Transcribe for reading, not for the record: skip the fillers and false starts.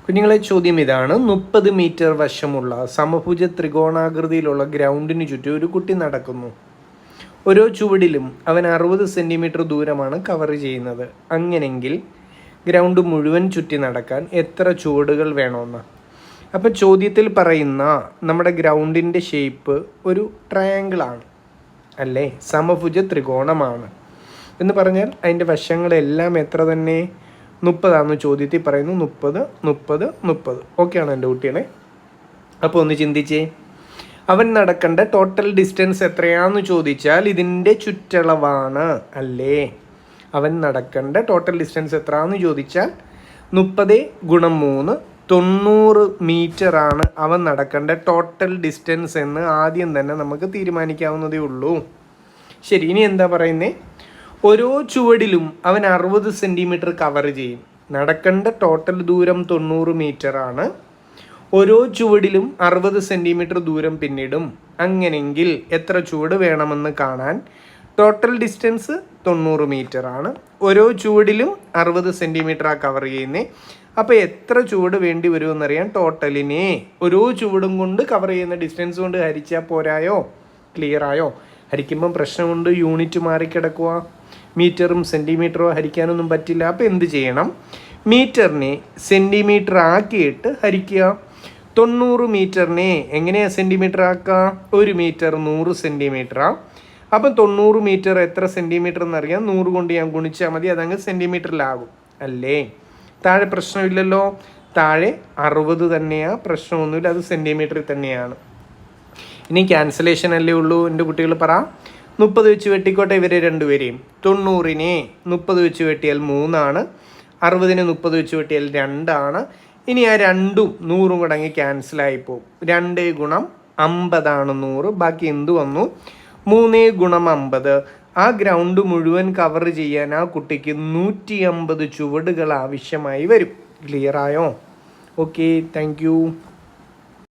കുഞ്ഞുങ്ങളെ ചോദ്യം ഇതാണ്. 30 മീറ്റർ വശമുള്ള സമഭുജ ത്രികോണാകൃതിയിലുള്ള ഗ്രൗണ്ടിന് ചുറ്റും ഒരു കുട്ടി നടക്കുന്നു. ഓരോ ചുവടിലും അവൻ 60 സെൻറ്റിമീറ്റർ ദൂരമാണ് കവർ ചെയ്യുന്നത്. അങ്ങനെങ്കിൽ ഗ്രൗണ്ട് മുഴുവൻ ചുറ്റി നടക്കാൻ എത്ര ചുവടുകൾ വേണമെന്ന്. അപ്പം ചോദ്യത്തിൽ പറയുന്ന നമ്മുടെ ഗ്രൗണ്ടിൻ്റെ ഷേപ്പ് ഒരു ട്രയാങ്കിളാണ് അല്ലേ, സമഭുജ ത്രികോണമാണ് എന്ന് പറഞ്ഞാൽ അതിൻ്റെ വശങ്ങളെല്ലാം എത്ര തന്നെ? 30 ചോദ്യത്തിൽ പറയുന്നു. 30 30 30. ഓക്കെയാണ് എൻ്റെ കുട്ടികളെ. അപ്പോൾ ഒന്ന് ചിന്തിച്ചേ, അവൻ നടക്കേണ്ട ടോട്ടൽ ഡിസ്റ്റൻസ് എത്രയാണെന്ന് ചോദിച്ചാൽ ഇതിൻ്റെ ചുറ്റളവാണ് അല്ലേ. അവൻ നടക്കേണ്ട ടോട്ടൽ ഡിസ്റ്റൻസ് എത്രയാണെന്ന് ചോദിച്ചാൽ 30 × 3 90 മീറ്ററാണ് അവൻ നടക്കേണ്ട ടോട്ടൽ ഡിസ്റ്റൻസ് എന്ന് ആദ്യം തന്നെ നമുക്ക് തീരുമാനിക്കാവുന്നതേ ഉള്ളൂ. ശരി, ഇനി എന്താ പറയുന്നത്? ഓരോ ചുവടിലും അവൻ 60 സെൻറ്റിമീറ്റർ കവർ ചെയ്യും. നടക്കേണ്ട ടോട്ടൽ ദൂരം 90 മീറ്ററാണ്. ഓരോ ചുവടിലും 60 സെൻറ്റിമീറ്റർ ദൂരം പിന്നിടും. അങ്ങനെങ്കിൽ എത്ര ചുവട് വേണമെന്ന് കാണാൻ ടോട്ടൽ ഡിസ്റ്റൻസ് 90 മീറ്ററാണ്. ഓരോ ചുവടിലും 60 സെൻറ്റിമീറ്ററാണ് കവർ ചെയ്യുന്നത്. അപ്പോൾ എത്ര ചുവട് വേണ്ടി വരുമെന്നറിയാൻ ടോട്ടലിനെ ഓരോ ചുവടും കൊണ്ട് കവർ ചെയ്യുന്ന ഡിസ്റ്റൻസ് കൊണ്ട് ഹരിച്ചാൽ പോരായോ? ക്ലിയറായോ? ഹരിക്കുമ്പം പ്രശ്നമുണ്ട്, യൂണിറ്റ് മാറിക്കിടക്കുക. മീറ്ററും സെൻറ്റിമീറ്ററോ ഹരിക്കാനൊന്നും പറ്റില്ല. അപ്പോൾ എന്ത് ചെയ്യണം? മീറ്ററിനെ സെൻറ്റിമീറ്റർ ആക്കിയിട്ട് ഹരിക്കുക. 90 മീറ്ററിനെ എങ്ങനെയാണ് സെൻറ്റിമീറ്റർ ആക്കുക? 1 മീറ്റർ 100 സെൻറ്റിമീറ്ററാണ്. അപ്പം 90 മീറ്റർ എത്ര സെൻറ്റിമീറ്റർ എന്നറിയാം. 100 കൊണ്ട് ഞാൻ ഗുണിച്ചാൽ മതി, അതങ്ങ് സെൻറ്റിമീറ്ററിലാകും അല്ലേ. താഴെ പ്രശ്നമില്ലല്ലോ. താഴെ 60 തന്നെയാണ്, പ്രശ്നമൊന്നുമില്ല, അത് സെൻറ്റിമീറ്ററിൽ തന്നെയാണ്. ഇനി ക്യാൻസലേഷൻ അല്ലേ ഉള്ളൂ. എൻ്റെ കുട്ടികൾ പറ. 30 വെച്ച് വെട്ടിക്കോട്ടെ ഇവരെ രണ്ടുപേരെയും. 90നെ 30 വെച്ച് വെട്ടിയാൽ 3ആണ്. 60നെ 30 വെച്ച് വെട്ടിയാൽ 2ആണ്. ഇനി ആ 2ഉം 100ഉം കൂടെ അങ്ങ് ക്യാൻസലായി പോകും. 2 × 50 100. ബാക്കി എന്ത് വന്നു? 3 × 50. ആ ഗ്രൗണ്ട് മുഴുവൻ കവർ ചെയ്യാൻ ആ കുട്ടിക്ക് 150 ചുവടുകൾ ആവശ്യമായി വരും. ക്ലിയറായോ? Okay, thank U.